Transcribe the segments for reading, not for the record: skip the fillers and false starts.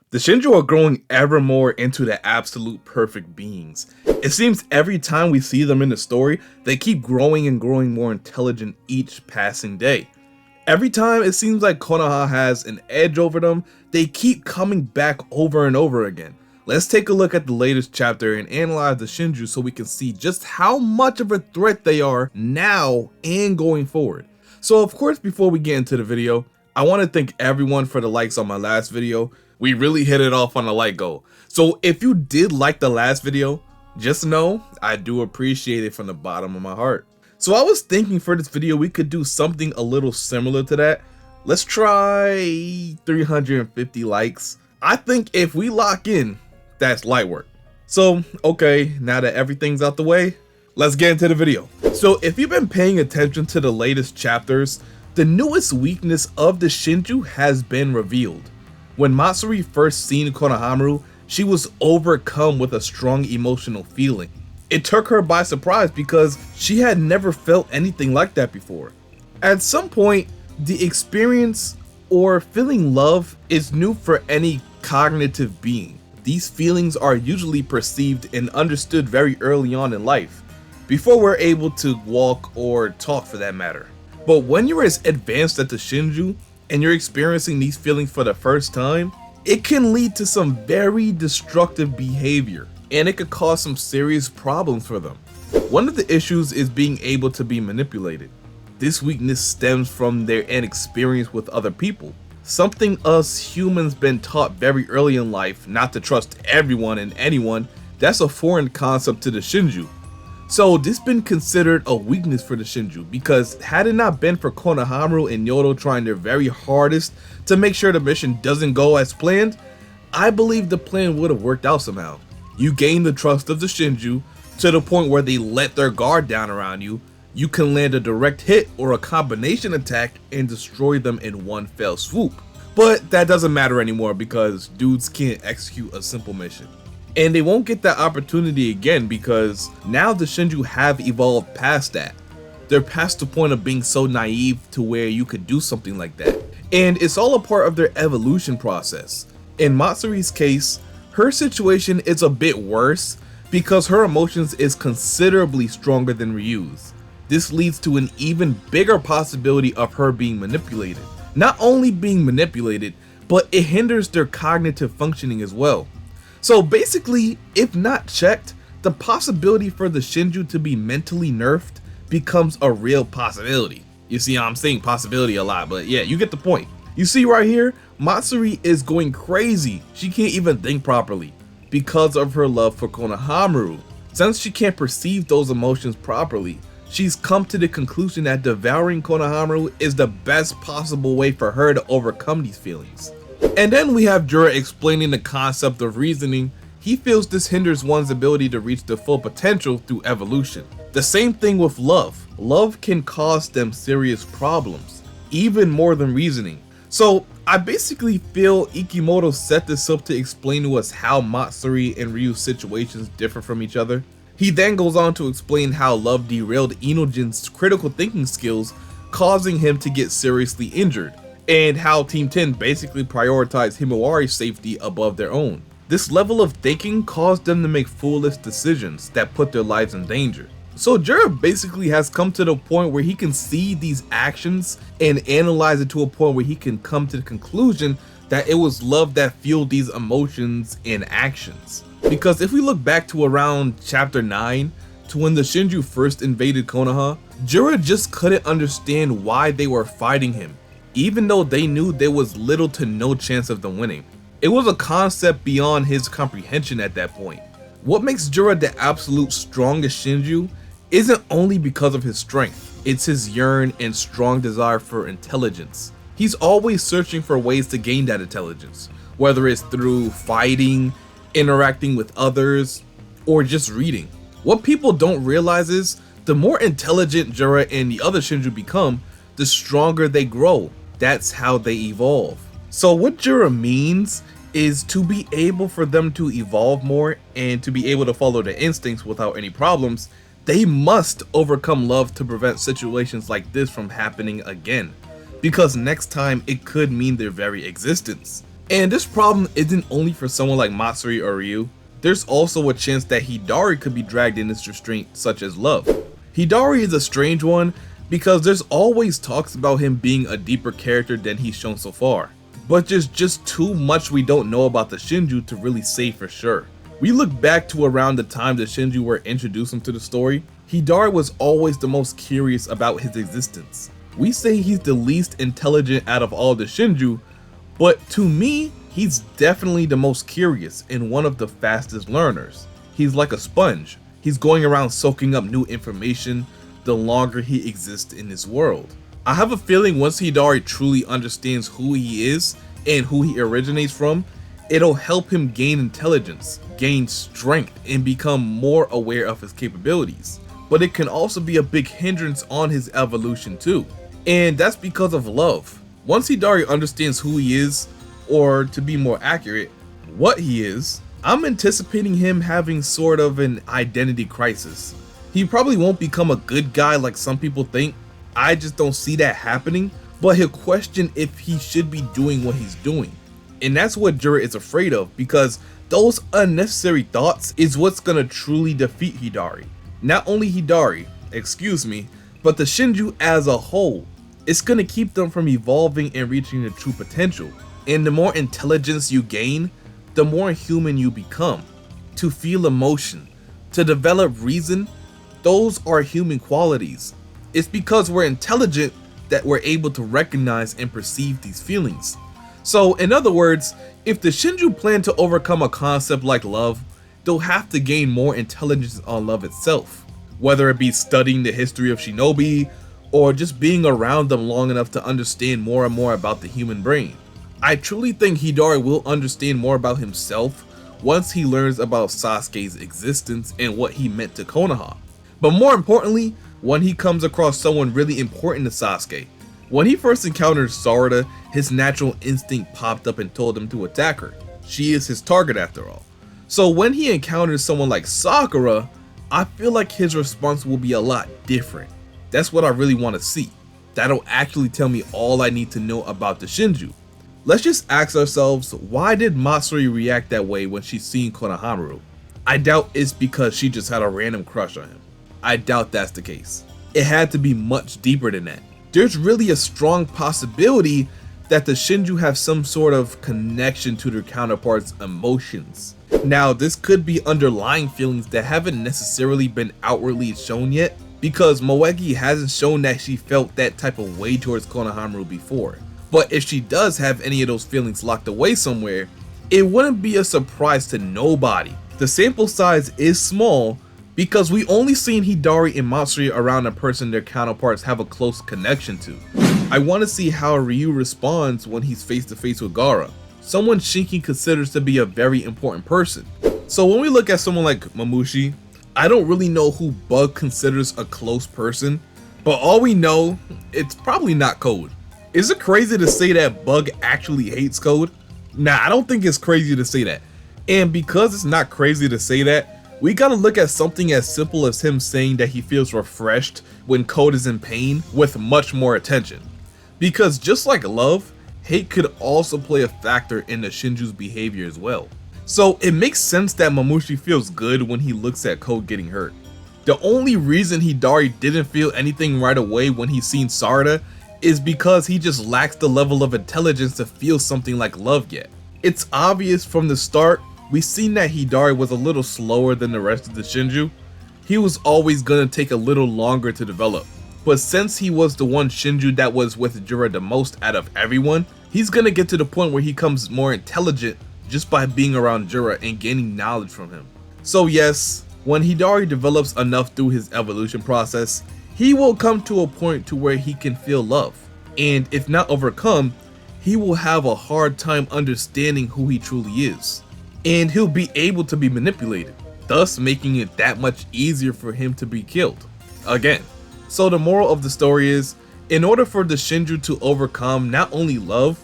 The Shinju are growing ever more into the absolute perfect beings. It seems every time we see them in the story, they keep growing and growing more intelligent each passing day. Every time it seems like Konoha has an edge over them, they keep coming back over and over again. Let's take a look at the latest chapter and analyze the Shinju so we can see just how much of a threat they are now and going forward. So of course, before we get into the video, I want to thank everyone for the likes on my last video. We really hit it off on the like goal. So if you did like the last video, just know I do appreciate it from the bottom of my heart. So I was thinking for this video we could do something a little similar to that. Let's try 350 likes. I think if we lock in, that's light work. So okay, now that everything's out the way, let's get into the video. So if you've been paying attention to the latest chapters, the newest weakness of the Shinju has been revealed. When Matsuri first seen Konohamaru, she was overcome with a strong emotional feeling. It took her by surprise because she had never felt anything like that before. At some point, the experience or feeling love is new for any cognitive being. These feelings are usually perceived and understood very early on in life, before we're able to walk or talk for that matter. But when you're as advanced as the Shinju, and you're experiencing these feelings for the first time, it can lead to some very destructive behavior, and it could cause some serious problems for them. One of the issues is being able to be manipulated. This weakness stems from their inexperience with other people, something us humans been taught very early in life not to trust everyone and anyone. That's a foreign concept to the Shinju. So this been considered a weakness for the Shinju, because had it not been for Konohamaru and Yodo trying their very hardest to make sure the mission doesn't go as planned, I believe the plan would have worked out somehow. You gain the trust of the Shinju to the point where they let their guard down around you. You can land a direct hit or a combination attack and destroy them in one fell swoop. But that doesn't matter anymore because dudes can't execute a simple mission. And they won't get that opportunity again because now the Shinju have evolved past that. They're past the point of being so naive to where you could do something like that. And it's all a part of their evolution process. In Matsuri's case, her situation is a bit worse because her emotions is considerably stronger than Ryu's. This leads to an even bigger possibility of her being manipulated. Not only being manipulated, but it hinders their cognitive functioning as well. So basically, if not checked, the possibility for the Shinju to be mentally nerfed becomes a real possibility. You see, I'm saying possibility a lot, but yeah, you get the point. You see right here, Matsuri is going crazy. She can't even think properly because of her love for Konohamaru. Since she can't perceive those emotions properly, she's come to the conclusion that devouring Konohamaru is the best possible way for her to overcome these feelings. And then we have Jura explaining the concept of reasoning. He feels this hinders one's ability to reach their full potential through evolution. The same thing with love. Love can cause them serious problems, even more than reasoning. So I basically feel Ikimoto set this up to explain to us how Matsuri and Ryu's situations differ from each other. He then goes on to explain how love derailed Inojin's critical thinking skills, causing him to get seriously injured, and how Team 10 basically prioritized Himawari's safety above their own. This level of thinking caused them to make foolish decisions that put their lives in danger. So Jura basically has come to the point where he can see these actions and analyze it to a point where he can come to the conclusion that it was love that fueled these emotions and actions. Because if we look back to around chapter 9, to when the Shinju first invaded Konoha, Jura just couldn't understand why they were fighting him, even though they knew there was little to no chance of them winning. It was a concept beyond his comprehension at that point. What makes Jura the absolute strongest Shinju isn't only because of his strength, it's his yearn and strong desire for intelligence. He's always searching for ways to gain that intelligence, whether it's through fighting, interacting with others, or just reading. What people don't realize is, the more intelligent Jura and the other Shinju become, the stronger they grow. That's how they evolve. So what Jura means is to be able for them to evolve more and to be able to follow their instincts without any problems, they must overcome love to prevent situations like this from happening again. Because next time it could mean their very existence. And this problem isn't only for someone like Matsuri or Ryu. There's also a chance that Hidari could be dragged in this restraint, such as love. Hidari is a strange one because there's always talks about him being a deeper character than he's shown so far. But there's just too much we don't know about the Shinju to really say for sure. We look back to around the time the Shinju were introduced into the story, Hidari was always the most curious about his existence. We say he's the least intelligent out of all the Shinju, but to me, he's definitely the most curious and one of the fastest learners. He's like a sponge. He's going around soaking up new information the longer he exists in this world. I have a feeling once Hidari truly understands who he is and who he originates from, it'll help him gain intelligence, gain strength, and become more aware of his capabilities. But it can also be a big hindrance on his evolution too. And that's because of love. Once Hidari understands who he is, or to be more accurate, what he is, I'm anticipating him having sort of an identity crisis. He probably won't become a good guy like some people think. I just don't see that happening, but he'll question if he should be doing what he's doing. And that's what Jura is afraid of, because those unnecessary thoughts is what's gonna truly defeat Hidari. Not only Hidari, but the Shinju as a whole. It's gonna keep them from evolving and reaching their true potential. And the more intelligence you gain, the more human you become. To feel emotion, to develop reason, those are human qualities. It's because we're intelligent that we're able to recognize and perceive these feelings. So in other words, if the Shinju plan to overcome a concept like love, they'll have to gain more intelligence on love itself. Whether it be studying the history of shinobi, or just being around them long enough to understand more and more about the human brain. I truly think Hidari will understand more about himself once he learns about Sasuke's existence and what he meant to Konoha. But more importantly, when he comes across someone really important to Sasuke. When he first encountered Sarada, his natural instinct popped up and told him to attack her. She is his target after all. So when he encounters someone like Sakura, I feel like his response will be a lot different. That's what I really want to see. That'll actually tell me all I need to know about the Shinju. Let's just ask ourselves, why did Matsuri react that way when she seen Konohamaru? I doubt it's because she just had a random crush on him. I doubt that's the case. It had to be much deeper than that. There's really a strong possibility that the Shinju have some sort of connection to their counterparts' emotions. Now, this could be underlying feelings that haven't necessarily been outwardly shown yet, because Moegi hasn't shown that she felt that type of way towards Konohamaru before. But if she does have any of those feelings locked away somewhere, it wouldn't be a surprise to nobody. The sample size is small because we only seen Hidari and Matsuri around a person their counterparts have a close connection to. I want to see how Ryu responds when he's face to face with Gaara, someone Shinki considers to be a very important person. So when we look at someone like Mamushi, I don't really know who Bug considers a close person, but all we know, it's probably not Code. Is it crazy to say that Bug actually hates Code? Nah, I don't think it's crazy to say that. And because it's not crazy to say that, we gotta look at something as simple as him saying that he feels refreshed when Code is in pain with much more attention. Because just like love, hate could also play a factor in the Shinju's behavior as well. So it makes sense that Mamushi feels good when he looks at Code getting hurt. The only reason Hidari didn't feel anything right away when he seen Sarada is because he just lacks the level of intelligence to feel something like love yet. It's obvious from the start, we seen that Hidari was a little slower than the rest of the Shinju. He was always gonna take a little longer to develop. But since he was the one Shinju that was with Jura the most out of everyone, he's gonna get to the point where he becomes more intelligent just by being around Jura and gaining knowledge from him. So yes, when Hidari develops enough through his evolution process, he will come to a point to where he can feel love. And if not overcome, he will have a hard time understanding who he truly is. And he'll be able to be manipulated, thus making it that much easier for him to be killed. Again. So the moral of the story is, in order for the Shinju to overcome not only love,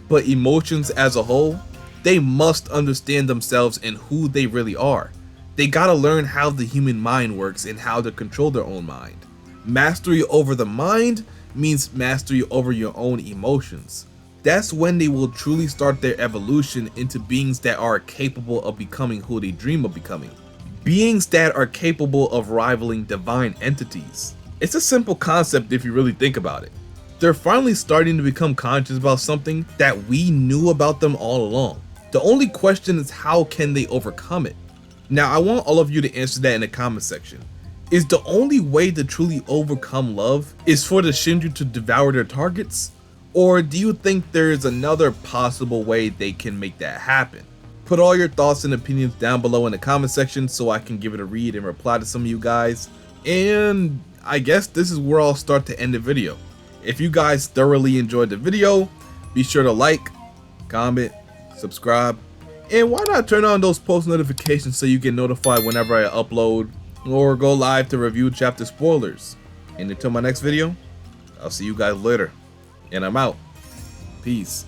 but emotions as a whole, they must understand themselves and who they really are. They gotta learn how the human mind works and how to control their own mind. Mastery over the mind means mastery over your own emotions. that's when they will truly start their evolution into beings that are capable of becoming who they dream of becoming. Beings that are capable of rivaling divine entities. It's a simple concept if you really think about it. They're finally starting to become conscious about something that we knew about them all along. The only question is, how can they overcome it? Now, I want all of you to answer that in the comment section. Is the only way to truly overcome love is for the Shinju to devour their targets? Or do you think there is another possible way they can make that happen? Put all your thoughts and opinions down below in the comment section so I can give it a read and reply to some of you guys. And I guess this is where I'll start to end the video. If you guys thoroughly enjoyed the video, be sure to like, comment, subscribe, and why not turn on those post notifications so you get notified whenever I upload or go live to review chapter spoilers. And until my next video, I'll see you guys later. And I'm out. Peace.